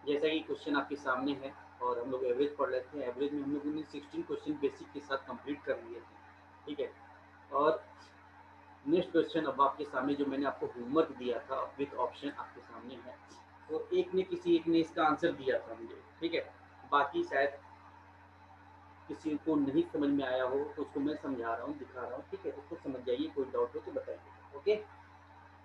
जैसा कि क्वेश्चन आपके सामने है और हम लोग एवरेज पढ़ रहे थे। एवरेज में हम लोगों ने 16 क्वेश्चन बेसिक के साथ कंप्लीट कर लिए थे, ठीक है। और नेक्स्ट क्वेश्चन अब आपके सामने जो मैंने आपको होमवर्क दिया था विथ ऑप्शन आपके सामने है, तो किसी एक ने इसका आंसर दिया था मुझे, ठीक है। बाकी शायद किसी को नहीं समझ में आया हो तो उसको मैं समझा रहा हूँ, दिखा रहा हूँ, ठीक है। उसको समझ जाइए, कोई डाउट हो तो बताइए, ओके।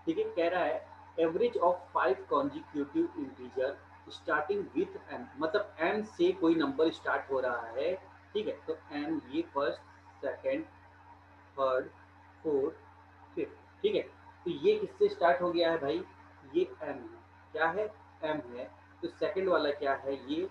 ठीक है, कह रहा है average of 5 consecutive integer starting with M, मतलब एम से कोई नंबर स्टार्ट हो रहा है, ठीक है। तो एम ये first, second, third, fourth, fifth, ठीक है। तो ये किससे स्टार्ट हो गया है भाई? ये एम है, क्या है? एम है। तो सेकंड वाला क्या है? ये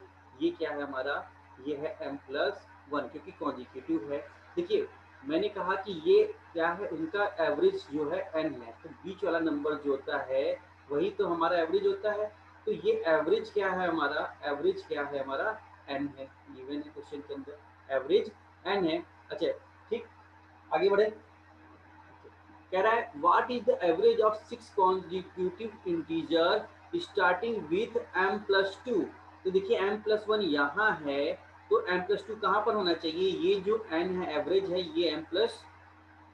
क्या है हमारा? ये है एम प्लस वन, क्योंकि कॉन्जिक्यूटिव है। देखिए, मैंने कहा कि ये क्या है, उनका एवरेज जो है एन है, तो बीच वाला नंबर जो होता है वही तो हमारा एवरेज होता है। तो ये एवरेज क्या है हमारा? एवरेज क्या है हमारा? एन है। गिवन है क्वेश्चन के अंदर एवरेज एन है। अच्छा, ठीक, आगे बढ़े। कह रहा है what is the average of 6 consecutive integer starting with m plus two. तो देखिए m प्लस वन यहाँ है, तो m प्लस टू कहाँ पर होना चाहिए? ये जो n है एवरेज है, ये m प्लस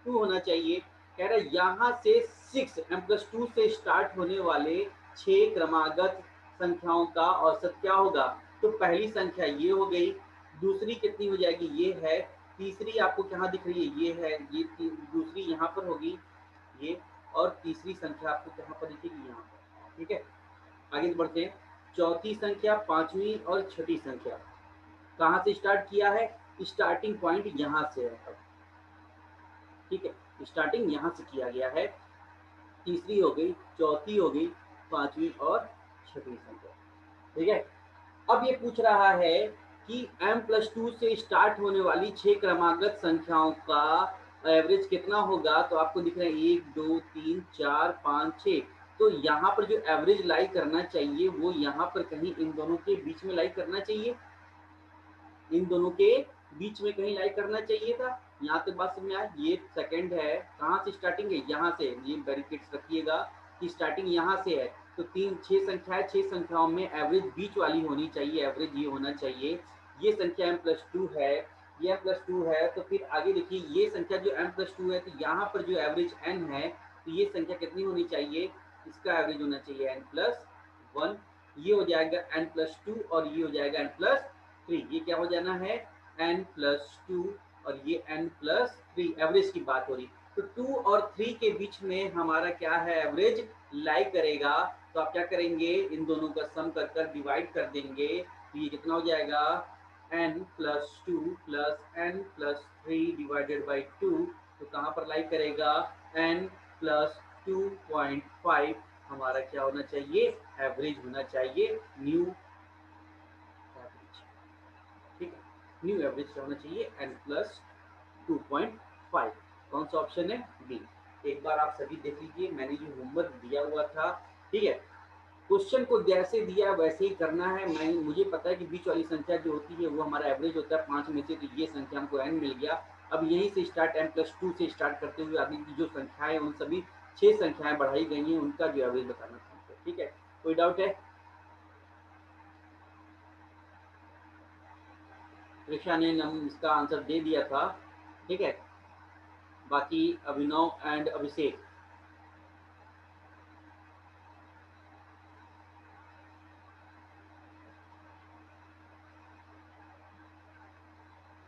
टू होना चाहिए। कह रहा है यहाँ से 6 m प्लस टू से स्टार्ट होने वाले 6 क्रमागत संख्याओं का औसत क्या होगा? तो पहली संख्या ये हो गई, दूसरी कितनी हो जाएगी? ये है, तीसरी आपको कहाँ दिख रही है? ये है, ये दूसरी यहाँ पर होगी ये, और तीसरी संख्या आपको कहाँ पर दिखेगी? यहाँ पर, ठीक है। आगे बढ़ते हैं, चौथी संख्या, पांचवी और छठी संख्या कहाँ से स्टार्ट किया है? स्टार्टिंग पॉइंट यहाँ से है, ठीक है। स्टार्टिंग यहाँ से किया गया है। तीसरी हो गई, चौथी हो गई, पांचवी और छठी संख्या, ठीक है। अब ये पूछ रहा है कि m प्लस टू से स्टार्ट होने वाली 6 क्रमागत संख्याओं का एवरेज कितना होगा? तो आपको दिख रहा है 1 2 3 4 5 6। तो यहाँ पर जो एवरेज लाई करना चाहिए वो यहाँ पर कहीं इन दोनों के बीच में लाई करना चाहिए, इन दोनों के बीच में कहीं लाई करना चाहिए था। यहाँ तक बात समझ में आया? ये सेकंड है, कहाँ से स्टार्टिंग है? यहाँ से। ये बैरिकेड्स रखिएगा कि स्टार्टिंग यहाँ से है। तो तीन, 6 संख्या है, 6 संख्याओं में एवरेज बीच वाली होनी चाहिए, एवरेज ये होना चाहिए। ये संख्या m प्लस टू है, ये m प्लस टू है। तो फिर आगे देखिए, ये संख्या जो m प्लस टू है, तो यहाँ पर जो एवरेज n है, तो ये संख्या कितनी होनी चाहिए? इसका एवरेज होना चाहिए n प्लस वन। ये हो जाएगा n प्लस टू और ये हो जाएगा n प्लस थ्री। ये क्या हो जाना है? n प्लस टू और ये n प्लस थ्री। एवरेज की बात हो रही, तो टू और थ्री के बीच में हमारा क्या है? एवरेज लाई करेगा। तो आप क्या करेंगे? इन दोनों का सम कर कर डिवाइड कर देंगे, तो ये कितना हो जाएगा? n plus two plus n plus three divided by two. तो कहाँ पर लाई करेगा? n प्लस 2.5 हमारा क्या होना चाहिए? एवरेज होना चाहिए, न्यू एवरेज, ठीक है। न्यू एवरेज क्या होना चाहिए? n plus 2.5। कौन सा ऑप्शन है? बी। एक बार आप सभी देख लीजिए, मैंने जो होमवर्क दिया हुआ था, ठीक है। क्वेश्चन को जैसे दिया वैसे ही करना है। मुझे पता है कि बीच वाली संख्या जो होती है वो हमारा एवरेज होता है 5 में से, तो ये संख्या हमको n मिल गया। अब यहीं से स्टार्ट m प्लस टू से स्टार्ट करते हुए आगे की जो संख्याएं, उन सभी 6 संख्याएं बढ़ाई गई हैं, उनका जो एवरेज बताना था, ठीक है। कोई डाउट है? रिक्षा ने इसका आंसर दे दिया था, ठीक है। बाकी अभिनव एंड अभिषेक,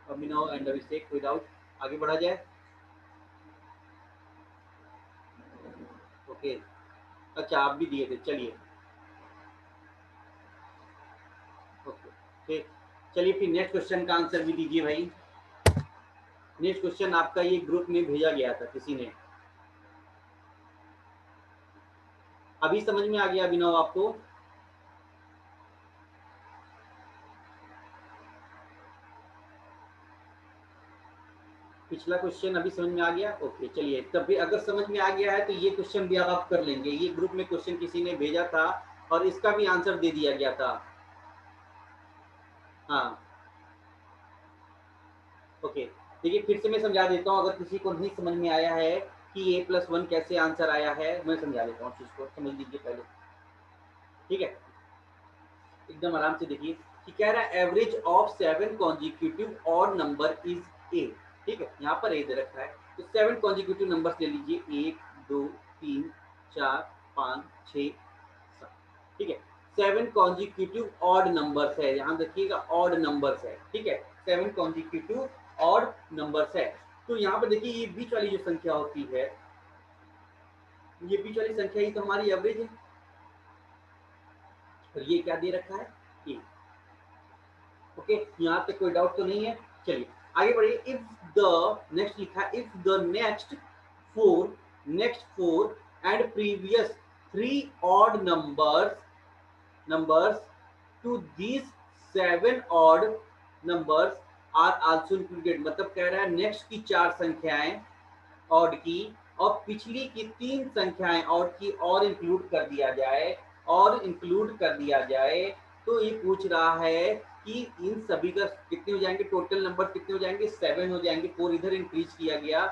अभिनव एंड अभिषेक, कोई डाउट? आगे बढ़ा जाए, ओके। अच्छा, आप भी दिए थे, चलिए, ओके, ठीक। चलिए फिर नेक्स्ट क्वेश्चन का आंसर भी दीजिए भाई। नेक्स्ट क्वेश्चन आपका ये ग्रुप में भेजा गया था किसी ने, अभी समझ में आ गया अभिनव आपको? पिछला क्वेश्चन अभी समझ में आ गया? ओके, चलिए तब भी अगर समझ में आ गया है तो ये क्वेश्चन भी आप कर लेंगे। ये ग्रुप में क्वेश्चन किसी ने भेजा था और इसका भी आंसर दे दिया गया था। हाँ, ओके। देखिए फिर से मैं समझा देता हूँ, अगर किसी को नहीं समझ में आया है कि a प्लस वन कैसे आंसर आया है, मैं समझा देता हूँ चीज को, समझ लीजिए पहले, ठीक है। एकदम आराम से देखिए कि कह रहा है average of 7 consecutive odd number is a. ठीक है, यहाँ पर ए दे रखा है, तो 7 कॉन्जिक्यूटिव नंबर्स ले लीजिए, 1 2 3 4 5 6 7। ठीक है, 7 कॉन्जिक्यूटिव ऑड नंबर्स है, यहाँ देखिएगा ऑड नंबर्स है। ठीक है, 7 कॉन्जिक्यूटिव ऑड नंबर्स है। तो यहाँ पर देखिए ये बीच वाली जो संख्या होती है, ये बीच वाली संख्या ही तो हमारी एवरेज है। और ये क्या दे रखा है, ए। ओके, यहाँ तक कोई डाउट तो नहीं है। चलिए आगे बढ़िए। इफ द नेक्स्ट लिखा है, if the next four and previous 3 odd numbers to these 7 odd numbers are also included। मतलब कह रहा है नेक्स्ट की 4 संख्याएं ऑड की और पिछली की 3 संख्याएं ऑड की और इंक्लूड कर दिया जाए, तो ये पूछ रहा है कि इन सभी का कितने हो जाएंगे, टोटल नंबर कितने हो जाएंगे, 7 हो जाएंगे। 4 इधर इंक्रीज किया गया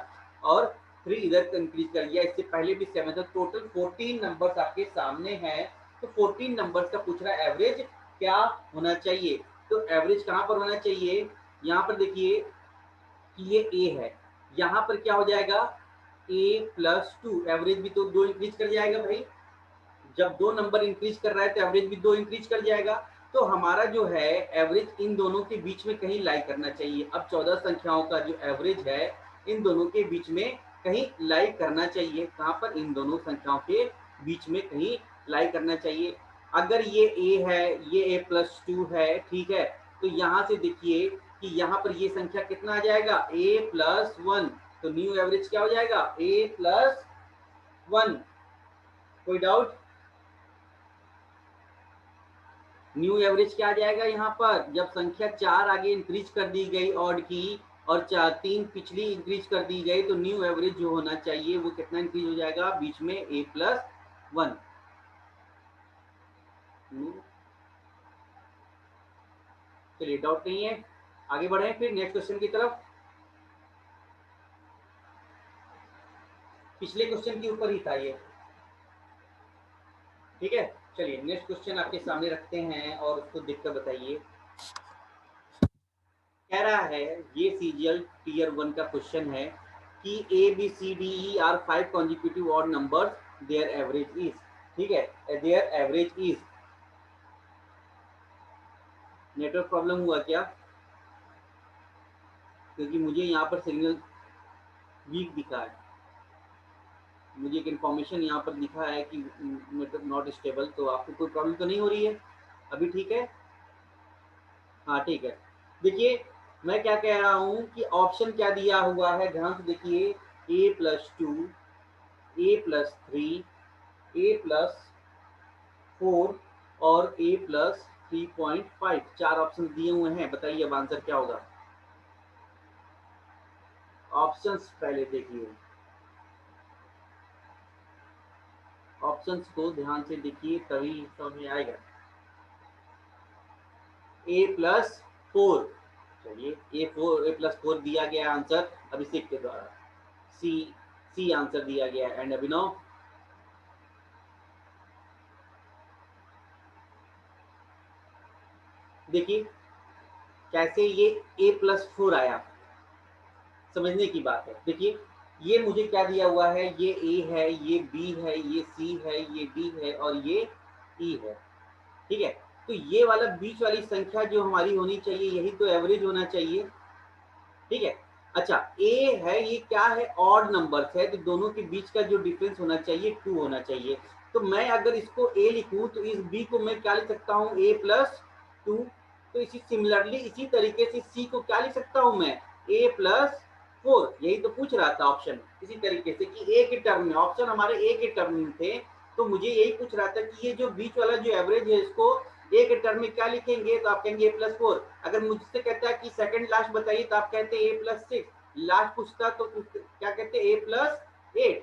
और 3 इधर इंक्रीज कर दिया, इससे पहले भी 7 था, टोटल 14 नंबर्स आपके सामने हैं। तो 14 नंबर्स का पूछ रहा है एवरेज क्या होना चाहिए। तो एवरेज कहाँ पर होना चाहिए, यहाँ पर देखिए कि ये ए है, यहाँ पर क्या हो जाएगा a प्लस 2, एवरेज भी तो 2 इंक्रीज कर जाएगा भाई। जब 2 नंबर इंक्रीज कर रहा है तो एवरेज भी 2 इंक्रीज कर जाएगा। तो हमारा जो है एवरेज इन दोनों के बीच में कहीं लाई करना चाहिए। अब 14 संख्याओं का जो एवरेज है इन दोनों के बीच में कहीं लाई करना चाहिए। कहाँ पर, इन दोनों संख्याओं के बीच में कहीं लाई करना चाहिए। अगर ये a है, ये a प्लस 2 है, ठीक है, तो यहाँ से देखिए कि यहाँ पर ये संख्या कितना आ जाएगा, a प्लस 1। तो न्यू एवरेज क्या हो जाएगा, a प्लस 1। कोई डाउट, न्यू एवरेज क्या आ जाएगा यहाँ पर, जब संख्या 4 आगे इंक्रीज कर दी गई ऑड की और 3 पिछली इंक्रीज कर दी गई, तो न्यू एवरेज जो होना चाहिए वो कितना इंक्रीज हो जाएगा, बीच में a प्लस 1। चलिए डाउट नहीं है, आगे बढ़े फिर नेक्स्ट क्वेश्चन की तरफ। पिछले क्वेश्चन के ऊपर ही था ये, ठीक है। चलिए नेक्स्ट क्वेश्चन आपके सामने रखते हैं और उसको देखकर बताइए। कह रहा है ये सीजीएल टीयर 1 का क्वेश्चन है कि A B C D E are 5 consecutive odd numbers, their average is. ठीक है, their average is. Network problem हुआ क्या, क्योंकि मुझे यहाँ पर सिग्नल वीक दिखा है, मुझे एक इन्फॉर्मेशन यहाँ पर लिखा है कि नेटवर्क नॉट स्टेबल। तो आपको कोई प्रॉब्लम तो नहीं हो रही है अभी, ठीक है। हाँ ठीक है, देखिए मैं क्या कह रहा हूँ कि ऑप्शन क्या दिया हुआ है, ध्यान से देखिए, a plus 2, a plus 3, a plus 4 और a प्लस 3.5, 4 ऑप्शन दिए हुए हैं। बताइए अब आंसर क्या होगा। ऑप्शंस पहले देखिए, ऑप्शंस को ध्यान से देखिए तभी समझ में आएगा। a प्लस 4, चलिए ए प्लस 4 दिया गया आंसर अभिषेक के द्वारा, सी सी आंसर दिया गया। एंड अभिनव, देखिए कैसे ये a प्लस 4 आया, समझने की बात है। देखिए ये मुझे क्या दिया हुआ है, ये a है, ये b है, ये c है, ये d है और ये e है। ठीक है, तो ये वाला बीच वाली संख्या जो हमारी होनी चाहिए यही तो एवरेज होना चाहिए। ठीक है, अच्छा ए है, ये क्या है, ऑड नंबर्स है, तो दोनों के बीच का जो डिफरेंस होना चाहिए 2 होना चाहिए। तो मैं अगर इसको ए लिखूं तो इस बी को मैं क्या लिख सकता हूँ, a प्लस 2। तो इसी सिमिलरली इसी तरीके से सी को क्या लिख सकता हूँ मैं, a प्लस 4। यही तो पूछ रहा था ऑप्शन, इसी तरीके से कि ए के टर्म में, ऑप्शन हमारे ए के टर्म में थे, तो मुझे यही पूछ रहा था कि ये जो बीच वाला जो एवरेज है इसको ए के टर्म में क्या लिखेंगे, तो आप कहेंगे ए प्लस 4। अगर मुझसे कहता है कि सेकंड लास्ट बताइए तो आप कहते हैं ए प्लस 6। लास्ट पूछता तो क्या कहते हैं, ए प्लस 8।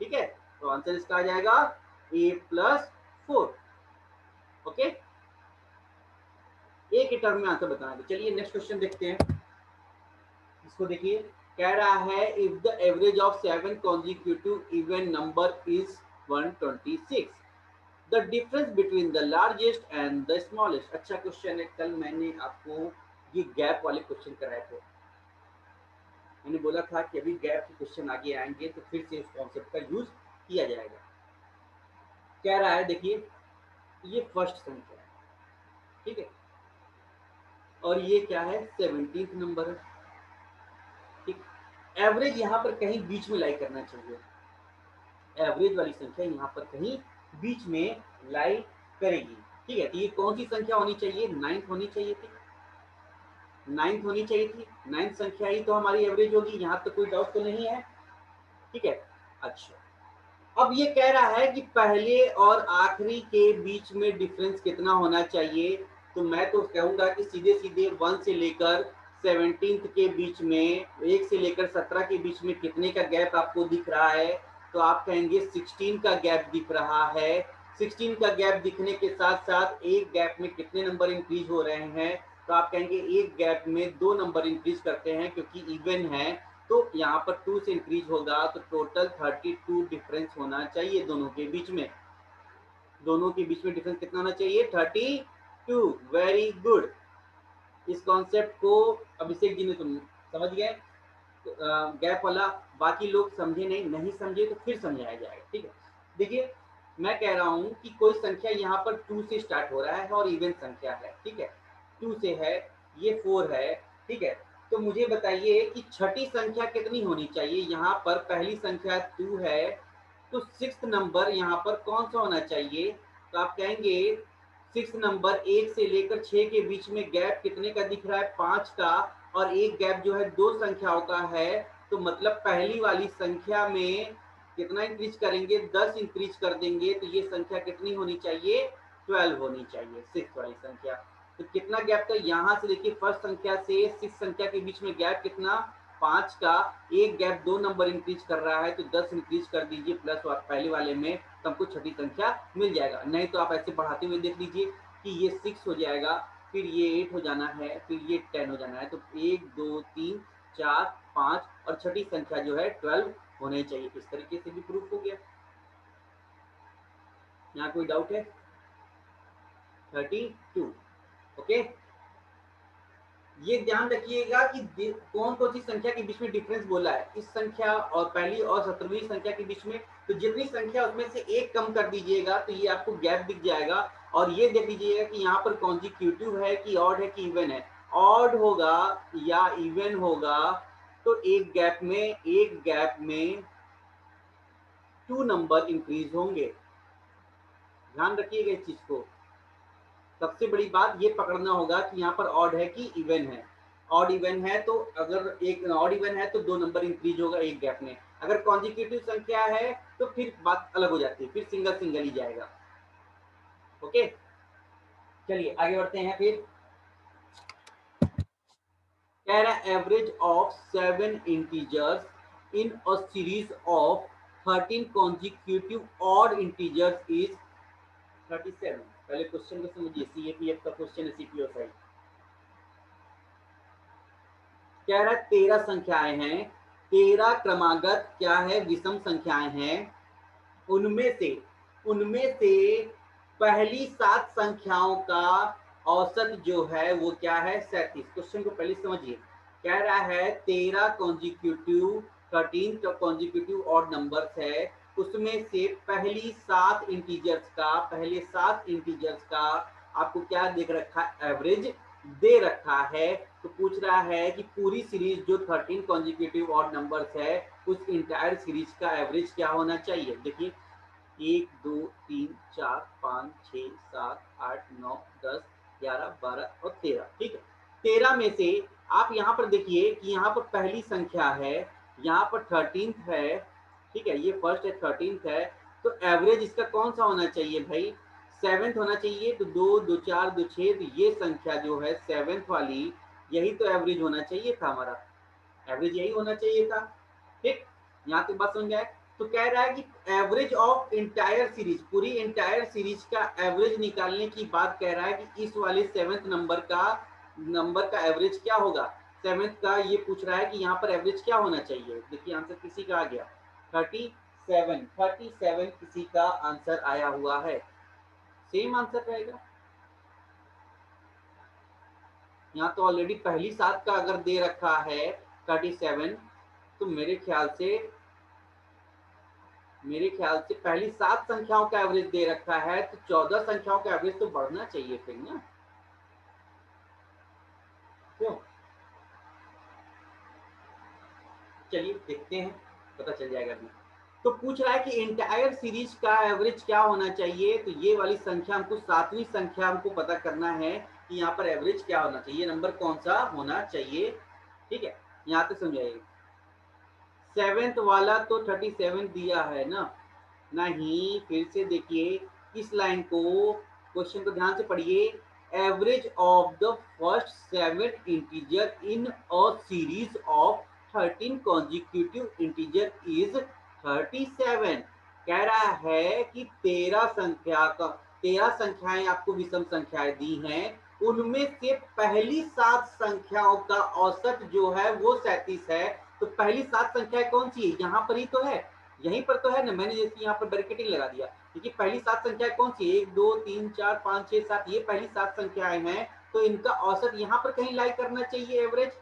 ठीक है, तो आंसर इसका आ जाएगा ए प्लस 4। ओके, ए के टर्म में आंसर बताना है। चलिए नेक्स्ट क्वेश्चन देखते हैं, इसको देखिए। कह रहा है if the average of 7 consecutive even number is 126, the difference between the largest and the smallest. अच्छा क्वेश्चन है, कल मैंने आपको ये गैप वाले क्वेश्चन कराए थे। मैंने बोला था कि अभी गैप के क्वेश्चन आगे आएंगे तो फिर से इस कॉन्सेप्ट का यूज किया जाएगा। कह रहा है देखिए, ये फर्स्ट संख्या है, ठीक है, और ये क्या है 17th नंबर है, ठीक। एवरेज यहाँ पर कहीं बीच में लाई करना चाहिए, एवरेज वाली संख्या यहाँ पर कहीं बीच में लाई करेगी, ठीक है। तो ये कौन सी संख्या होनी चाहिए, नाइन्थ होनी चाहिए थी, नाइन्थ होनी चाहिए थी, नाइन्थ संख्या ही तो हमारी एवरेज होगी, यहाँ तो कोई डाउट तो नहीं है, ठीक है। अच्छा, अब ये कह रहा है कि पहले और आखिरी के बीच में डिफरेंस कितना होना चाहिए, तो मैं तो कहूंगा कि सीधे सीधे 1 से लेकर 17 के बीच में, 1 से लेकर 17 के बीच में कितने का गैप आपको दिख रहा है, तो आप कहेंगे 16 का गैप दिख रहा है। 16 का गैप दिखने के साथ साथ एक गैप में कितने नंबर इंक्रीज हो रहे हैं, तो आप कहेंगे एक गैप में 2 नंबर इंक्रीज करते हैं क्योंकि इवन है, तो यहाँ पर 2 से इंक्रीज होगा, तो टोटल 32 डिफरेंस होना चाहिए दोनों के बीच में। दोनों के बीच में डिफरेंस कितना होना चाहिए, 32। Very good. इस कॉन्सेप्ट को अभिषेक जी ने तुम समझ गए, गैप वाला। बाकी लोग समझे नहीं, नहीं समझे तो फिर समझाया जाएगा, ठीक है। देखिए, मैं कह रहा हूं कि कोई संख्या यहाँ पर 2 से स्टार्ट हो रहा है और इवन संख्या है, ठीक है, 2 से है, ये 4 है, ठीक है। तो मुझे बताइए कि छठी संख्या कितनी होनी चाहिए, यहाँ पर पहली संख्या 2 है, तो 6th नंबर यहाँ पर कौन सा होना चाहिए, तो आप कहेंगे 6 नंबर 1 से लेकर 6 के बीच में गैप कितने का दिख रहा है, 5 का, और एक गैप जो है 2 संख्याओं का है, तो मतलब पहली वाली संख्या में कितना इंक्रीज करेंगे, 10 इंक्रीज कर देंगे, तो ये संख्या कितनी होनी चाहिए, 12 होनी चाहिए, 6 वाली संख्या। तो कितना गैप था, यहाँ से देखिए फर्स्ट संख्या से 6 संख्या के बीच में गैप कितना, 5 का, एक गैप 2 नंबर इंक्रीज कर रहा है, तो 10 इंक्रीज कर दीजिए प्लस पहले वाले में, तो हमको छठी संख्या मिल जाएगा। नहीं तो आप ऐसे बढ़ाते हुए देख लीजिए कि ये 6 हो जाएगा, फिर ये 8 हो जाना है, फिर ये 10 हो जाना है, तो 1 2 3 4 5 और छठी संख्या जो है 12 होने चाहिए। इस तरीके से भी प्रूफ हो गया। यहाँ कोई डाउट है, 32, ओके। ये ध्यान रखिएगा कि कौन कौन सी संख्या के बीच में डिफरेंस बोला है, इस संख्या और पहली और 17वीं संख्या के बीच में, तो जितनी संख्या उसमें से एक कम कर दीजिएगा तो ये आपको गैप दिख जाएगा। और ये देख लीजिएगा कि यहाँ पर कॉन्जिक्यूटिव है कि ऑड है कि इवन है, ऑड होगा या इवन होगा तो एक गैप में 2 नंबर इंक्रीज होंगे। ध्यान रखिएगा इस चीज को। सबसे बड़ी बात ये पकड़ना होगा कि यहाँ पर ऑड है कि इवन है। ऑड इवन है तो अगर एक ऑड इवन है तो 2 नंबर इंक्रीज होगा एक गैप में। अगर कॉन्जिक्यूटिव संख्या है तो फिर बात अलग हो जाती है, फिर सिंगल सिंगल ही जाएगा। ओके, चलिए आगे बढ़ते हैं। फिर कह रहा है average of 7 integers in a series of 13 consecutive odd integers is 37। पहले क्वेश्चन को समझिए, सीएपीएफ का क्वेश्चन है, सीपीओ साइड। कह रहा है 13 संख्याएं हैं, 13 क्रमागत क्या है, विषम संख्याएं हैं, उनमें से पहली 7 संख्याओं का औसत जो है वो क्या है, 37। क्वेश्चन को पहले समझिए। कह रहा है 13 कॉन्जिक्यूटिव 13 कॉन्जिक्यूटिव ऑड नंबर्स है, उसमें से पहले 7 इंटीजर्स का आपको क्या देख रखा है, एवरेज दे रखा है। तो पूछ रहा है कि पूरी सीरीज जो 13 कॉन्जिक्यूटिव ऑड नंबर्स है उस इंटायर सीरीज का एवरेज क्या होना चाहिए। देखिए 1 2 3 4 5 6 7 8 9 10 11 12 और 13, ठीक है। 13 में से आप यहाँ पर देखिए कि यहाँ पर पहली संख्या है, यहाँ पर 13th है, ठीक है, ये फर्स्ट है 13th है, तो एवरेज इसका कौन सा होना चाहिए भाई, 7th होना चाहिए। तो 2 2 4 2 6, तो ये संख्या जो है 7th वाली, यही तो एवरेज होना चाहिए था हमारा, एवरेज यही होना चाहिए था, ठीक। यहाँ तक बात समझ आए। तो कह रहा है कि एवरेज ऑफ इंटायर सीरीज, पूरी इंटायर सीरीज का एवरेज निकालने की बात कह रहा है कि इस वाले 7th नंबर का एवरेज क्या होगा, 7th का ये पूछ रहा है कि यहाँ पर एवरेज क्या होना चाहिए। देखिए आंसर किसी का आ गया 37 किसी का आंसर आया हुआ है। सेम आंसर रहेगा। यहाँ तो ऑलरेडी पहली 7 का अगर दे रखा है 37, तो मेरे ख्याल से पहली 7 संख्याओं का एवरेज दे रखा है, तो 14 संख्याओं का एवरेज तो बढ़ना चाहिए फिर ना, क्यों? चलिए देखते हैं, पता चल जाएगा अभी। तो पूछ रहा है कि इंटायर सीरीज का एवरेज क्या होना चाहिए, तो ये वाली संख्या हमको 7वीं संख्या हमको पता करना है कि यहाँ पर एवरेज क्या होना चाहिए, नंबर कौन सा होना चाहिए। ठीक है, यहाँ तक समझाइए। 7th वाला तो 37 दिया है ना, नहीं, फिर से देखिए इस लाइन को, क्वेश्चन को ध्यान से पढ़िए। Average of the first 7 integer in a series of 13 consecutive integer is 37। कह रहा है कि 13 संख्याएं आपको विषम संख्याएं दी हैं, उनमें से पहली 7 संख्याओं का औसत जो है वो 37 है। तो पहली 7 संख्याएं कौन सी है, यहाँ पर ही तो है, यहीं पर तो है ना, मैंने जैसे यहाँ पर ब्रैकेटिंग लगा दिया, क्योंकि पहली 7 संख्याएं कौन सी है, 1 2 3 4 5 6 7, ये पहली 7 संख्याएं हैं, तो इनका औसत यहाँ पर कहीं लाई करना चाहिए एवरेज।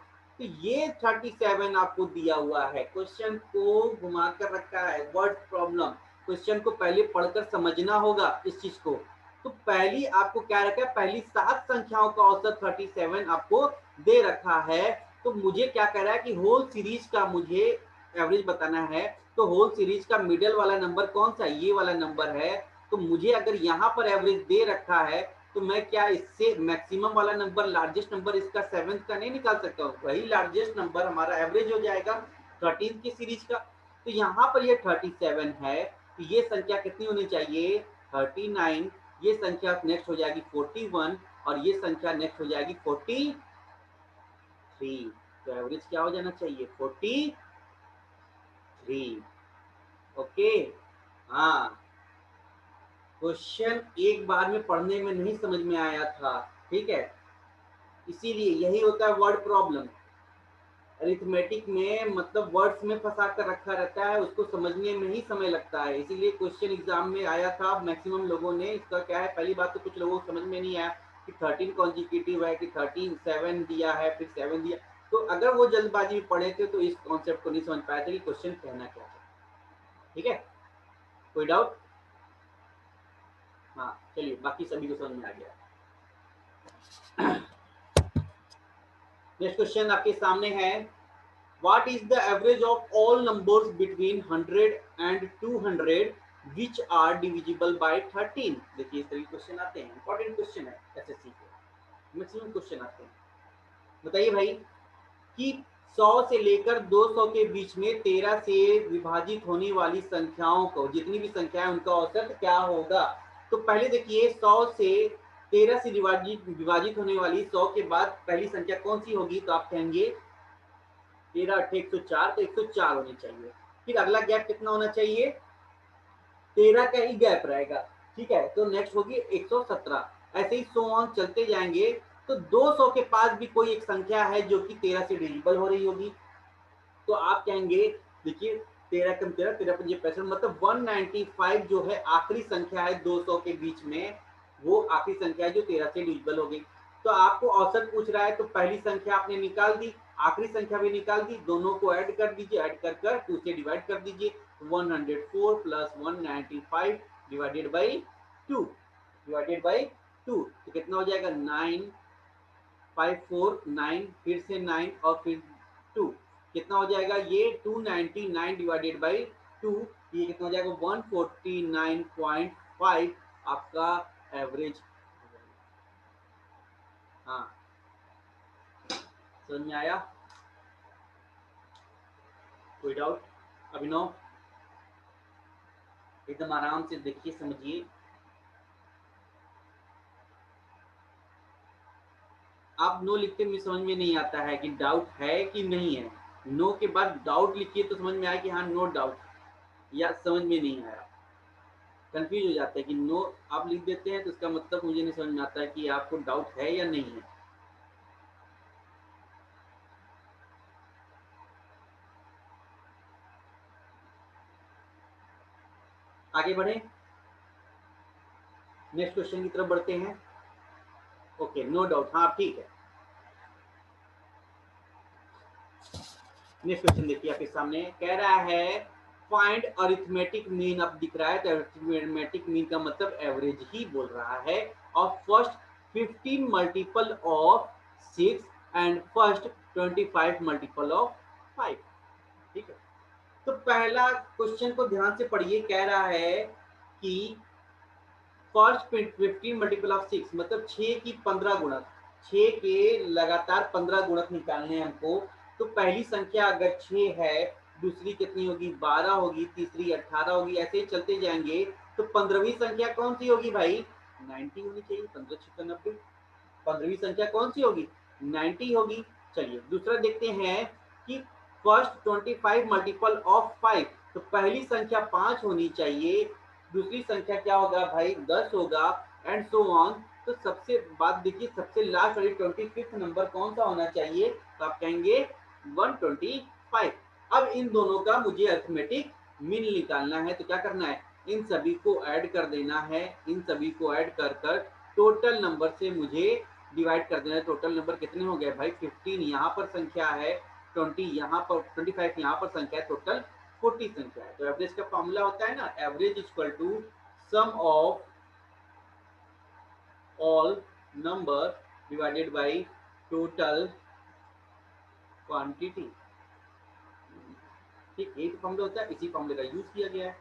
तो ये 37 आपको दिया हुआ है, क्वेश्चन को घुमा कर रखा है, वर्ड प्रॉब्लम। क्वेश्चन को पहले पढ़कर समझना होगा इस चीज को। तो पहली आपको क्या रखा है, पहली 7 संख्याओं का औसत 37 आपको दे रखा है। तो मुझे क्या कह रहा है कि होल सीरीज का मुझे एवरेज बताना है, तो होल सीरीज का मिडल वाला नंबर कौन सा, ये वाला नंबर है। तो मुझे अगर यहाँ पर एवरेज दे रखा है, तो मैं क्या इससे मैक्सिमम वाला नंबर, लार्जेस्ट नंबर इसका 7th का नहीं निकाल सकता हूँ, वही लार्जेस्ट नंबर हमारा एवरेज हो जाएगा 13 की सीरीज का। तो यहाँ पर ये 37 है, तो ये संख्या कितनी होनी चाहिए, 39। ये संख्या नेक्स्ट हो जाएगी 41, और ये संख्या नेक्स्ट हो जाएगी 43। तो एवरेज क्या हो जाना चाहिए, 43। ओके, हाँ, क्वेश्चन एक बार में पढ़ने में नहीं समझ में आया था, ठीक है, इसीलिए यही होता है वर्ड प्रॉब्लम। अरिथमेटिक में मतलब वर्ड्स में फंसा कर रखा रहता है, उसको समझने में ही समय लगता है, इसीलिए क्वेश्चन एग्जाम में आया था, मैक्सिमम लोगों ने इसका क्या है, पहली बात तो कुछ लोगों को समझ में नहीं आया कि 13 कॉन्जिक्यूटिव है कि 7 दिया है फिर 7 दिया। तो अगर वो जल्दबाजी में पढ़े थे तो इस कॉन्सेप्ट को नहीं समझ पाए थे कि क्वेश्चन कहना क्या है। ठीक है, कोई डाउट? हाँ चलिए, बाकी सभी को समझ में आ गया। नेक्स्ट क्वेश्चन आपके सामने है, what is the average of all numbers between 100 and 200 which are divisible by 13। देखिए इस तरह के क्वेश्चन आते हैं, इंपॉर्टेंट क्वेश्चन है एसएससी के, मैक्सिमम क्वेश्चन आते हैं। बताइए भाई कि 100 से लेकर 200 के बीच में 13 से विभाजित होने वाली संख्याओं को, जितनी भी संख्याएं उनका औसत क्या होगा। तो पहले देखिए 100 से 13 से विभाजित होने वाली 100 के बाद पहली संख्या कौन सी होगी, तो आप कहेंगे 13 8 104, तो 104 होनी चाहिए। फिर अगला गैप कितना होना चाहिए, 13 का ही गैप रहेगा, ठीक है, तो नेक्स्ट होगी 117। ऐसे ही सो ऑन चलते जाएंगे। तो 200 के पास भी कोई एक संख्या है जो कि 13 से डिविजिबल हो रही होगी, तो आप कहेंगे देखिए 13 कम 13, 13 पंजे 65, मतलब 195 जो है आखिरी संख्या है 200 के बीच में, वो आखिरी संख्या है जो 13 से डिविजिबल होगी। तो आपको औसत पूछ रहा है, तो पहली संख्या आपने निकाल दी, आखिरी संख्या भी निकाल दी, दोनों को ऐड कर दीजिए, ऐड कर कर 2 से डिवाइड कर दीजिए, 104 प्लस 195 डिवाइडेड बाई 2, तो कितना हो जाएगा 9 5 4 9, फिर से 9 और फिर 2, कितना हो जाएगा ये 299 डिवाइडेड बाई 2, ये कितना हो जाएगा 149.5 आपका एवरेज। हाँ, समझ में आया, कोई डाउट? अभिनव एकदम आराम से देखिए समझिए। आप नो लिखते में समझ में नहीं आता है कि डाउट है कि नहीं है, नो के बाद डाउट लिखिए तो समझ में आए कि हाँ नो डाउट, या समझ में नहीं आया, कंफ्यूज हो जाता है कि नो आप लिख देते हैं तो इसका मतलब मुझे नहीं समझ में आता है कि आपको डाउट है या नहीं है। आगे बढ़े, नेक्स्ट क्वेश्चन की तरफ बढ़ते हैं। ओके, नो डाउट, हाँ ठीक है। नेक्स्ट क्वेश्चन देखिए आपके सामने, कह रहा है फाइंड अरिथमेटिक मीन। अब दिख रहा है तो अरिथमेटिक मीन का मतलब एवरेज ही बोल रहा है, of first 15 multiple of 6 and first 25 multiple of 5। ठीक है, तो पहला क्वेश्चन को ध्यान से पढ़िए। कह रहा है कि फर्स्ट 15 मल्टीपल ऑफ 6 मतलब 6 की 15 गुणक, 6 के लगातार 15 गुणक निकालने हैं हमको। तो पहली संख्या अगर 6 है, दूसरी कितनी होगी 12 होगी, तीसरी 18 होगी, ऐसे ही चलते जाएंगे। तो 15वीं संख्या कौन सी होगी भाई, 90 होनी चाहिए। 15 6 90, 15वीं संख्या कौन सी होगी, 90 होगी। चलिए दूसरा देखते हैं कि फर्स्ट 25 मल्टीपल ऑफ 5, तो पहली संख्या 5 होनी चाहिए, दूसरी संख्या क्या होगा भाई 10 होगा, एंड सो ऑन। तो सबसे बात देखिए, सबसे लास्ट वाली 25th नंबर कौन सा होना चाहिए, तो आप कहेंगे 125। अब इन दोनों का मुझे अरिथमेटिक मीन निकालना है, तो क्या करना है, इन सभी को ऐड कर देना है। इन सभी को ऐड कर कर टोटल नंबर से मुझे डिवाइड कर देना है। टोटल नंबर कितने हो गए भाई, 15 यहाँ पर संख्या है, 20 यहाँ पर, 25 यहाँ पर संख्या है, टोटल 40 संख्या है। तो एवरेज का फॉर्मूला होता है ना, average equal to sum of all number divided by total quantity. ठीक, यही तो फॉर्मूला होता है, इसी फॉर्मूले का यूज किया गया है।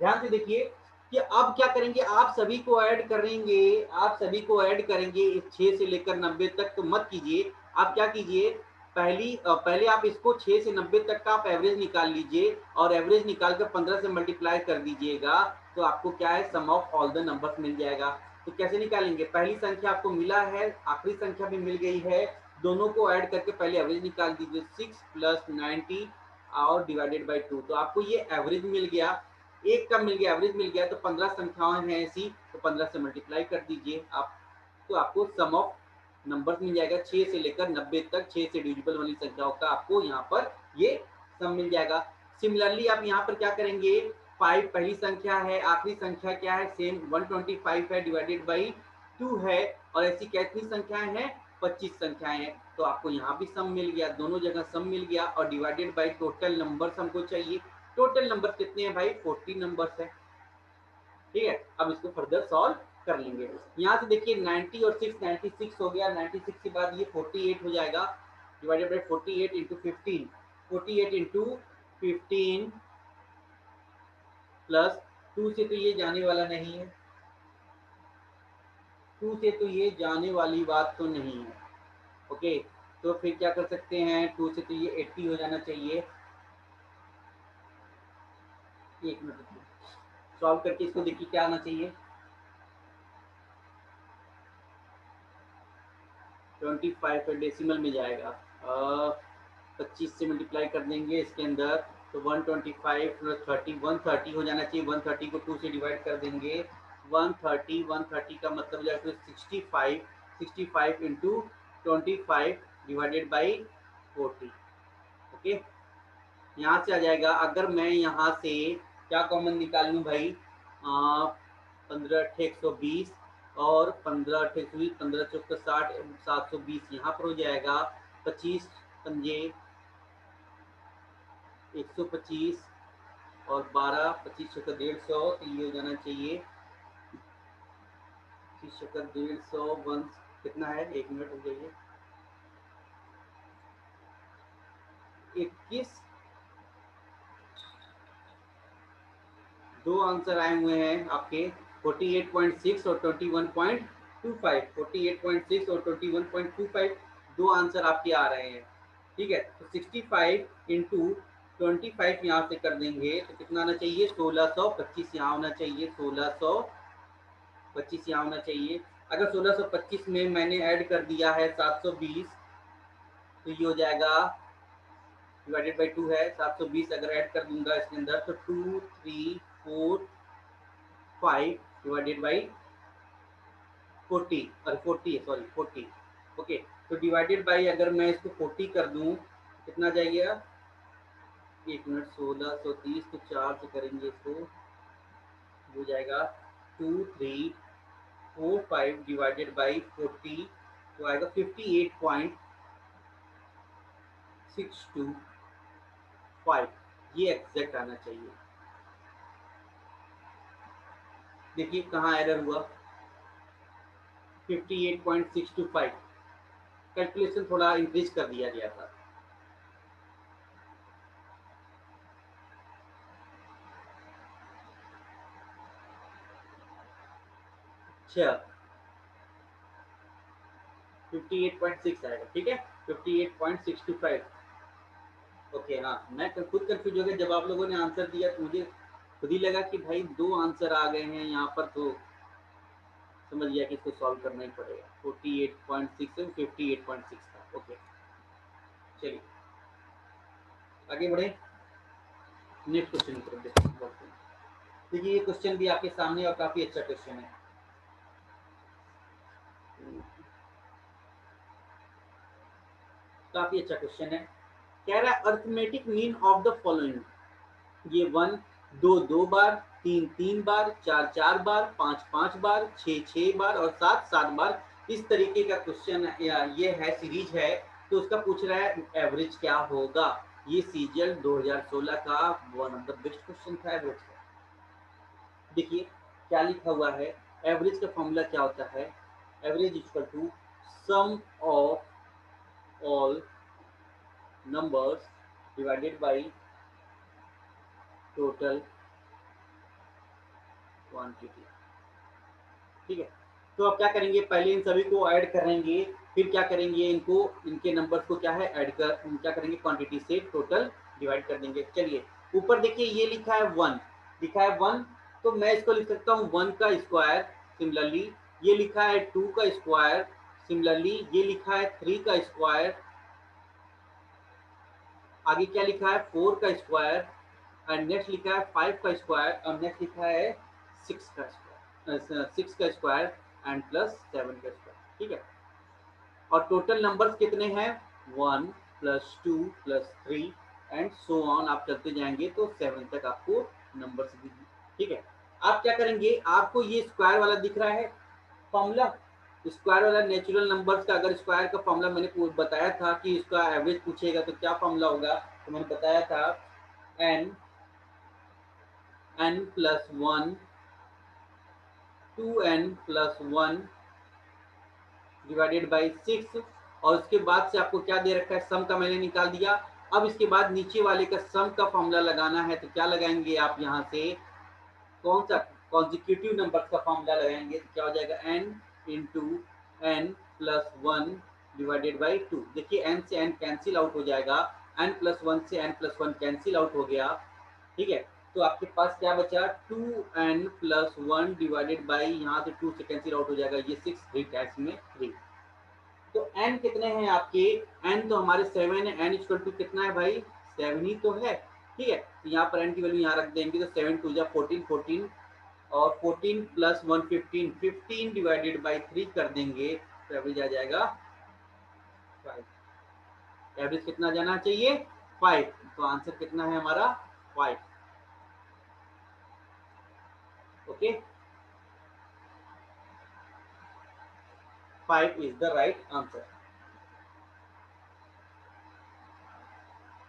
ध्यान से देखिए कि अब क्या करेंगे, आप सभी को ऐड करेंगे, आप सभी को ऐड करेंगे 6 से लेकर 90 तक। तो मत कीजिए, आप क्या कीजिए, पहले आप इसको 6 से 90 तक का आप एवरेज निकाल लीजिए, और एवरेज निकाल कर 15 से मल्टीप्लाई कर दीजिएगा, तो आपको क्या है, सम ऑफ ऑल द नंबर्स मिल जाएगा। तो कैसे निकालेंगे, पहली संख्या आपको मिला है, आखिरी संख्या भी मिल गई है, दोनों को ऐड करके पहले एवरेज निकाल दीजिए, 6 प्लस 90 और डिवाइडेड बाई 2, तो आपको ये एवरेज मिल गया। एक का मिल गया, एवरेज मिल गया, तो 15 संख्याएं हैं ऐसी, तो 15 से मल्टीप्लाई कर दीजिए आप, तो आपको सम ऑफ नंबर्स मिल जाएगा 6 से लेकर 90 तक। 6 से डिविजिबल वाली संख्याओं का आपको यहाँ पर ये सम मिल जाएगा। सिमिलरली आप यहाँ पर क्या करेंगे, 5 पहली संख्या है, आखिरी संख्या क्या है, सेम 125 है, डिवाइडेड बाई 2 है, और ऐसी कितनी संख्याएं हैं, 25 संख्याएं हैं। तो आपको यहाँ भी सम मिल गया, दोनों जगह सम मिल गया, और डिवाइडेड बाई टोटल नंबर्स हमको चाहिए। टोटल नंबर कितने हैं भाई, 40 नंबर्स है। ठीक है, अब इसको फर्दर सॉल्व कर लेंगे। यहाँ से देखिए 90 और 6, 96 हो गया, 96 के बाद ये 48 हो जाएगा, divided by 48 into 15, 48 into 15 plus 2 से तो ये जाने वाला नहीं है, 2 से तो ये जाने वाली बात तो नहीं है। ओके, तो फिर क्या कर सकते हैं, 2 से तो ये 80 हो जाना चाहिए। एक मिनट सॉल्व करके इसको देखिए क्या आना चाहिए, 25 डेसिमल में जाएगा, 25 से मल्टीप्लाई कर देंगे इसके अंदर, तो 125 प्लस 30, 130 हो जाना चाहिए। 130 को 2 से डिवाइड कर देंगे, 130 का मतलब हो जाएगा 65, 65 इंटू 25 डिवाइडेड बाई 40। ओके, यहाँ से आ जाएगा, अगर मैं यहाँ से क्या कॉमन निकाल लूँ भाई, 15 120 और 15 120, 15 चौक 60, 720 यहाँ पर हो जाएगा, 25 पंजे 125 और 12, 25 चौक 150, तो ये हो जाना चाहिए 25 चौक 150 वन कितना है, एक मिनट हो जाइए, 21, दो आंसर आए हुए हैं आपके, 48.6 और 21.25, 48.6 और 21.25, दो आंसर आपके आ रहे हैं। ठीक है, तो 65 इंटू 25 यहाँ से कर देंगे, तो कितना आना चाहिए, 1625 यहाँ होना चाहिए, 1625 यहाँ होना चाहिए। अगर 1625 में मैंने ऐड कर दिया है 720, तो ये हो जाएगा डिवाइडेड बाई 2 है, 720 अगर ऐड कर दूंगा इसके अंदर, तो 2 3 4 5 डिवाइडेड बाई 40, और 40 है, सॉरी 40। ओके, तो डिवाइडेड बाई अगर मैं इसको 40 कर दूं, कितना जाइएगा, एक मिनट, 1630 तो 4 से करेंगे इसको, हो जाएगा 2345 डिवाइडेड बाई 40 तो आएगा 58.625। ये एग्जैक्ट आना चाहिए। देखिए कहाँ एरर हुआ, 58.625। कैलकुलेशन थोड़ा इंक्रीज कर दिया गया था। अच्छा 58.6 आएगा, ठीक है 58.625। ओके हाँ, मैं खुद कंफ्यूज हो गया जब आप लोगों ने आंसर दिया तो मुझे खुद ही लगा कि भाई दो आंसर आ गए हैं यहाँ पर, तो समझ गया कि इसको सॉल्व करना ही पड़ेगा। 48.6 से 58.6 था। ओके चलिए आगे बढ़े, नेक्स्ट क्वेश्चन की तरफ देखते हैं। देखिए ये क्वेश्चन भी आपके सामने और काफी अच्छा क्वेश्चन है। काफी अच्छा क्वेश्चन है। कह रहा है arithmetic mean of the following. ये 1 2 2 बार, 3 3 बार, 4 4 बार, 5 5 बार, 6 6 बार और 7 7 बार, इस तरीके का क्वेश्चन ये है, सीरीज है। तो उसका पूछ रहा है एवरेज क्या होगा। ये सीजीएल 2016 का one of the best question था एवरेज का। देखिए क्या लिखा हुआ है, एवरेज का फॉर्मूला क्या होता है, average equal to sum of all numbers divided by total quantity. ठीक है, तो अब क्या करेंगे, पहले इन सभी को ऐड करेंगे, फिर क्या करेंगे, इनको इनके नंबर्स को क्या है ऐड कर, क्या करेंगे क्वांटिटी से टोटल डिवाइड कर देंगे। चलिए ऊपर देखिए ये लिखा है 1, लिखा है 1, तो मैं इसको लिख सकता हूँ 1 का स्क्वायर। सिमिलरली ये लिखा है 2 का स्क्वायर। सिमिलरली ये लिखा है 3 का स्क्वायर। आगे क्या लिखा है 4 का स्क्वायर। एंड नेक्स्ट लिखा है 5 का स्क्वायर और नेक्स्ट लिखा है 6 का स्क्वायर, 6 का स्क्वायर एंड प्लस 7 का स्क्वायर। ठीक है, और टोटल नंबर्स कितने हैं 1 plus 2 plus 3 and so on, आप चलते जाएंगे तो 7 तक आपको नंबर्स दिखेंगे। ठीक है, आप क्या करेंगे, आपको ये स्क्वायर वाला दिख रहा है फॉर्मूला, स्क्वायर वाला नेचुरल नंबर्स का, अगर स्क्वायर का फॉर्मूला मैंने बताया था कि इसका एवरेज पूछेगा तो क्या फॉर्मूला होगा, तो मैंने बताया था n plus 1 2n plus 1 divided by 6, और उसके बाद से आपको क्या दे रखा है, सम का मैंने निकाल दिया। अब इसके बाद नीचे वाले का सम का फॉर्मूला लगाना है, तो क्या लगाएंगे आप यहाँ से, कौन सा कॉन्जिक्यूटिव नंबर का फॉर्मूला लगाएंगे, तो क्या हो जाएगा n into N plus 1 divided by 2। देखिए n से n कैंसिल आउट हो जाएगा, n प्लस 1 से n प्लस 1 कैंसिल आउट हो गया। ठीक है, तो आपके पास क्या बचा 2n प्लस 1 डिवाइडेड बाई, यहाँ से 2 से कैंसिल आउट हो जाएगा, ये 6 3 टैक्स में 3। तो n कितने हैं आपके, n तो हमारे 7 है, n इक्वल टू कितना है भाई 7 ही तो है। ठीक है, तो यहाँ पर n की वैल्यू यहाँ रख देंगे, तो 7 टू जा 14 14 और 14 प्लस 1 15 15 डिवाइडेड बाई 3 कर देंगे, तो एवरेज आ जाएगा 5। एवरेज कितना जाना चाहिए 5, तो आंसर कितना है हमारा 5। Okay 5 is the right answer.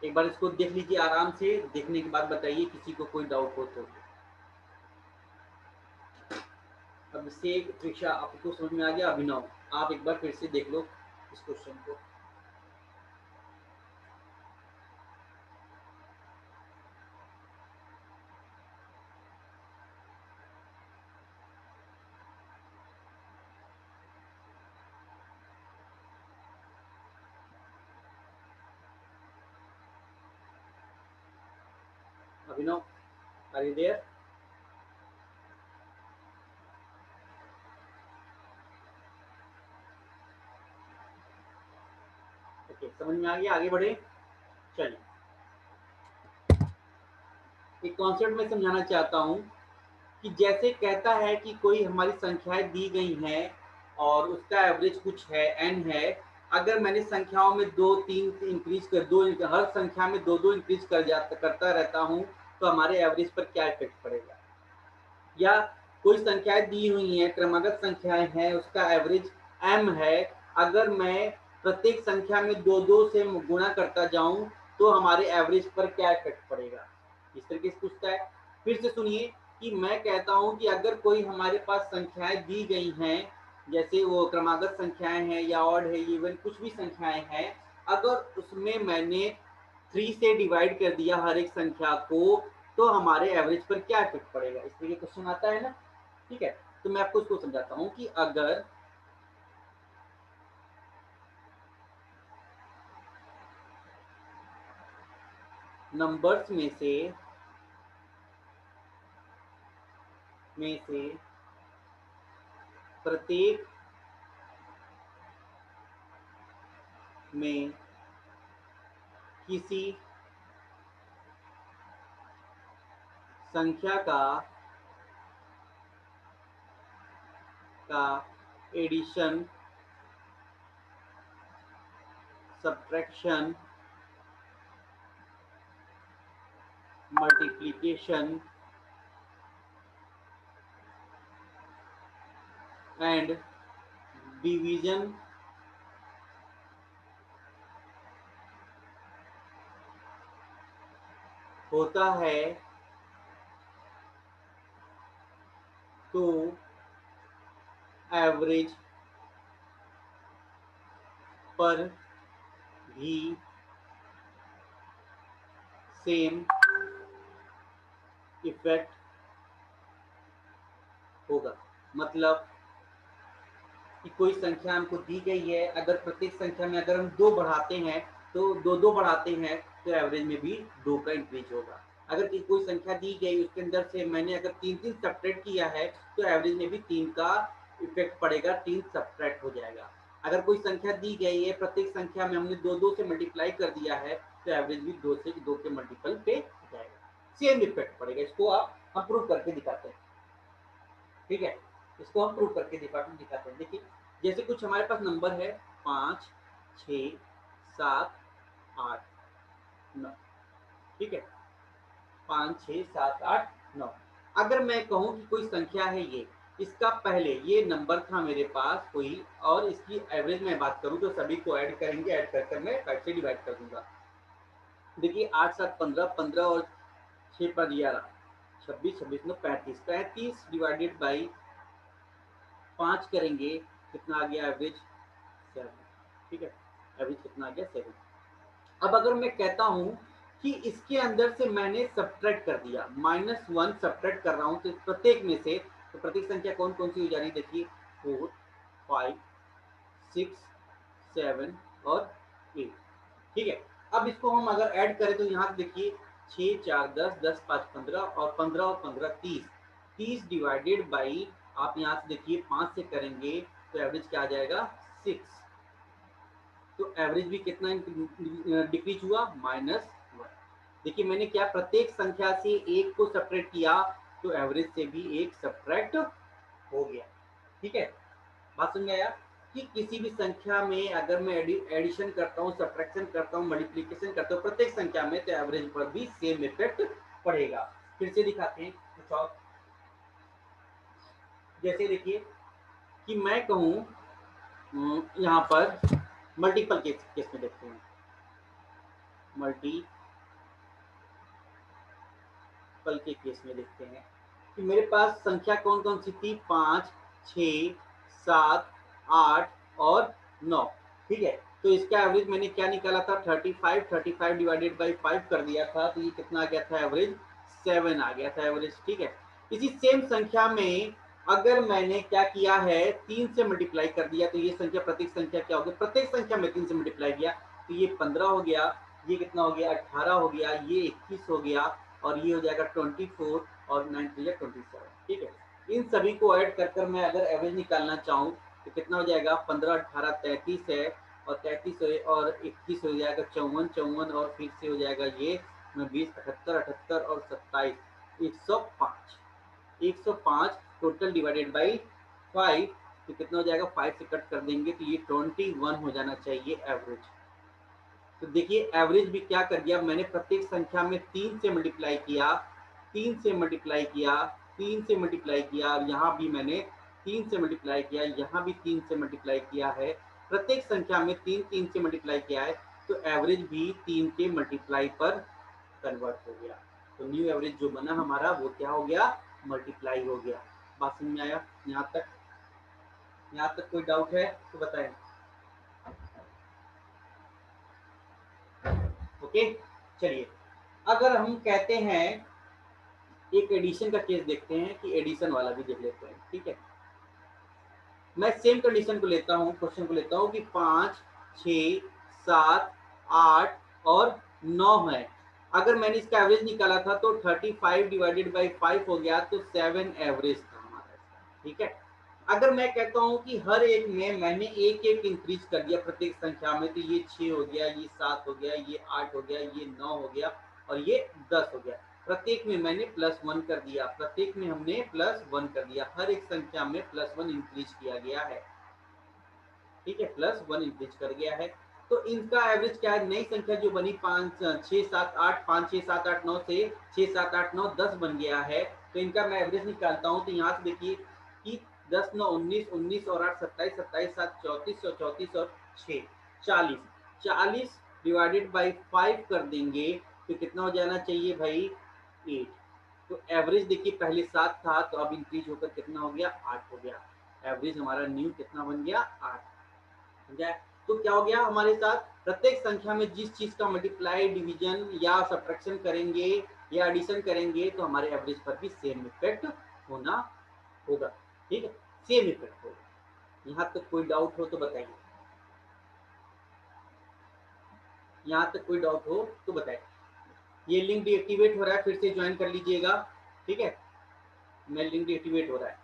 एक बार इसको देख लीजिए आराम से, देखने के बाद बताइए किसी को कोई डाउट हो तो। अब इससे परीक्षा आपको समझ में आ गया। अभिनव आप एक बार फिर से देख लो इस क्वेश्चन को। अभिनव आर यू देयर? ओके समझ में आ गया, आगे बढ़े। चलिए एक कॉन्सेप्ट में समझाना चाहता हूँ कि जैसे कहता है कि कोई हमारी संख्याएं दी गई हैं और उसका एवरेज कुछ है n है, अगर मैंने संख्याओं में 2 3 इंक्रीज कर दो, हर संख्या में 2 2 इंक्रीज करता रहता हूँ, तो हमारे एवरेज पर क्या इफेक्ट पड़ेगा। या कोई संख्याएं दी हुई हैं, क्रमागत संख्याएं हैं, उसका एवरेज m है। अगर मैं प्रत्येक संख्या में दो दो से गुणा करता जाऊं तो हमारे एवरेज पर क्या इफेक्ट पड़ेगा, इस तरीके से पूछता है। फिर से सुनिए कि मैं कहता हूं कि अगर कोई हमारे पास संख्याएं दी गई हैं, जैसे वो क्रमागत संख्याएं हैं या ऑड है, इवन कुछ भी संख्याएं हैं, अगर उसमें मैंने 3 से डिवाइड कर दिया हर एक संख्या को, तो हमारे एवरेज पर क्या इफेक्ट पड़ेगा, इस तरीके क्वेश्चन आता है ना। ठीक है, तो मैं आपको इसको समझाता हूं कि अगर नंबर्स में से प्रत्येक में किसी संख्या का addition, subtraction, multiplication and division होता है तो एवरेज पर भी सेम इफेक्ट होगा। मतलब कि कोई संख्या हमको दी गई है, अगर प्रत्येक संख्या में अगर हम दो बढ़ाते हैं तो दो दो बढ़ाते हैं तो एवरेज में भी दो का इंक्रीज होगा। अगर कोई संख्या दी गई उसके अंदर से मैंने अगर तीन तीन सब्ट्रैक्ट किया है तो एवरेज में भी तीन का इफेक्ट पड़ेगा, तीन सब्ट्रैक्ट हो जाएगा। अगर कोई संख्या दी गई है, प्रत्येक संख्या में हमने दो दो से मल्टीप्लाई कर दिया है तो एवरेज भी दो से दो के मल्टीपल पे जाएगा, सेम इफेक्ट पड़ेगा। इसको हम प्रूव करके दिखाते हैं। ठीक है, इसको हम प्रूव करके दिखाते हैं। देखिए, जैसे कुछ हमारे पास नंबर है 5, 6, 7, 8, 9। ठीक है, 5, 6, 7, 8, 9। अगर मैं कहूं कि कोई संख्या है ये, इसका पहले ये नंबर था मेरे पास कोई, और इसकी एवरेज में बात करूं तो सभी को ऐड करेंगे, ऐड कर मैं 5 से डिवाइड कर दूंगा। देखिए 8, 7, 15, 15 और 6 पर 11, 26, 26 में 35, 35 डिवाइडेड बाई 5 करेंगे, कितना आ गया एवरेज 7। ठीक है, एवरेज कितना आ गया 7। अब अगर मैं कहता हूं कि इसके अंदर से मैंने सब्ट्रैक्ट कर दिया, -1 सब्ट्रैक्ट कर रहा हूं तो प्रत्येक में से, तो प्रत्येक संख्या कौन कौन सी हो जा रही है, देखिए 4, 5, 6, 7 और 8। ठीक है, अब इसको हम अगर ऐड करें तो यहाँ देखिए 6, 4, 10, 10, 5, 15 और 15 और 15, 30। 30 डिवाइडेड बाई, आप यहाँ से देखिए 5 से करेंगे तो एवरेज क्या आ जाएगा 6। तो एवरेज भी कितना डिक्रीज हुआ, -1। देखिए मैंने क्या, प्रत्येक संख्या से एक को सब्ट्रैक्ट किया तो एवरेज से भी एक सब्ट्रैक्ट हो गया। ठीक है, बात समझ आया कि किसी भी संख्या में अगर मैं एडिशन करता हूँ, सब्ट्रैक्शन करता हूँ, मल्टीप्लिकेशन करता हूँ प्रत्येक संख्या में, तो एवरेज पर भी सेम इफेक्ट पड़ेगा। फिर से दिखाते हैं कुछ और। जैसे देखिए कि मैं कहूँ यहाँ पर मल्टीपल केस में देखते हैं, मल्टीपल के केस में देखते हैं कि मेरे पास संख्या कौन कौन सी थी, 5, 6, 7, 8 और 9। ठीक है, तो इसका एवरेज मैंने क्या निकाला था 35, 35 डिवाइडेड बाई 5 कर दिया था तो ये कितना आ गया था एवरेज 7 आ गया था एवरेज। ठीक है, इसी सेम संख्या में अगर मैंने क्या किया है 3 से मल्टीप्लाई कर दिया तो ये संख्या, प्रत्येक संख्या क्या हो गया, प्रत्येक संख्या में 3 से मल्टीप्लाई किया तो ये 15 हो गया, ये कितना हो गया 18 हो गया, ये 21 हो गया और ये हो जाएगा 24 और 9 27। ठीक है, इन सभी को ऐड कर कर मैं अगर एवरेज निकालना चाहूँ तो कितना हो जाएगा, 15, 18, 33 है और 33 और 21 हो जाएगा 54, 54 और फिर से हो जाएगा ये 20, 78, 78 और 27, 105। 105 टोटल डिवाइडेड बाई 5 तो कितना हो जाएगा, 5 से कट कर देंगे तो ये 21 हो जाना चाहिए एवरेज। तो देखिए एवरेज भी क्या कर दिया, मैंने प्रत्येक संख्या में 3 से मल्टीप्लाई किया, 3 से मल्टीप्लाई किया 3 से मल्टीप्लाई किया, और यहाँ भी मैंने 3 से मल्टीप्लाई किया, यहाँ भी 3 से मल्टीप्लाई किया है, प्रत्येक संख्या में 3 3 से मल्टीप्लाई किया है, तो एवरेज भी 3 के मल्टीप्लाई पर कन्वर्ट हो गया। तो न्यू एवरेज जो बना हमारा वो क्या हो गया, मल्टीप्लाई हो गया। बात समझ में आया? यहाँ तक, यहाँ तक कोई डाउट है तो बताएं। ओके, चलिए अगर हम कहते हैं एक एडिशन का केस देखते हैं, कि एडिशन वाला भी देख लेते हैं। ठीक है, मैं सेम कंडीशन को लेता हूँ, क्वेश्चन को लेता हूँ कि 5, 6, 7, 8 और 9 है। अगर मैंने इसका एवरेज निकाला था तो 35 डिवाइडेड बाई 5 हो गया, तो 7 एवरेज था हमारा इसका। ठीक है, अगर मैं कहता हूँ कि हर एक में मैंने एक एक इंक्रीज कर दिया प्रत्येक संख्या में, तो ये 6 हो गया, ये 7 हो गया, ये 8 हो गया, ये 9 हो गया और ये 10 हो गया, प्रत्येक में मैंने +1 कर दिया, प्रत्येक में हमने +1 कर दिया, हर एक संख्या में +1 इंक्रीज किया गया है। ठीक है, +1 इंक्रीज कर गया है। तो इनका एवरेज क्या है, नई संख्या जो बनी 5 6 7 8 5 6 7 8 9 से 6 7 8 9 10 बन गया है, तो इनका मैं एवरेज निकालता हूँ। तो यहाँ से देखिए कि 10 9 19 19 और 8 27 27 7 34 और 34 और 6 40 40 डिवाइडेड बाई 5 कर देंगे तो कितना हो जाना चाहिए भाई, 8। तो एवरेज देखिए पहले 7 था, तो अब इंक्रीज होकर कितना हो गया, 8 हो गया। एवरेज हमारा न्यू कितना बन गया, 8। ठीक है, तो क्या हो गया हमारे साथ, प्रत्येक संख्या में जिस चीज का मल्टीप्लाई, डिवीजन या सब्ट्रैक्शन करेंगे या एडिशन करेंगे, तो हमारे एवरेज पर भी सेम इफेक्ट होना होगा। ठीक है, सेम इफेक्ट होगा। यहाँ तक कोई डाउट हो तो बताइए, यहाँ तक कोई डाउट हो तो बताइए। ये लिंक डीएक्टिवेट हो रहा है, फिर से ज्वाइन कर लीजिएगा। ठीक है, मैं लिंक डीएक्टिवेट हो रहा है।